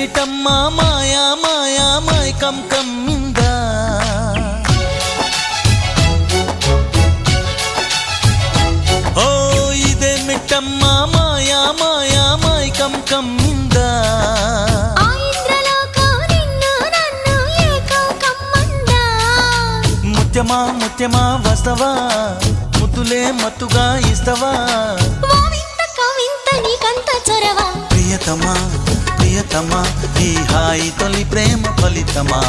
ఇదేమిటమ్మ మాయా మాయా మైకం కమ్మిందా ఓ ఇదేమిటమ్మ మాయా మాయా మైకం కమ్మిందా ముత్యమా ముత్యమా వస్తవా ముద్దులే మత్తుగా ఇస్తవా ప్రియతమా ప్రియతమా ఈ హాయి తొలి ప్రేమ ఫలితమా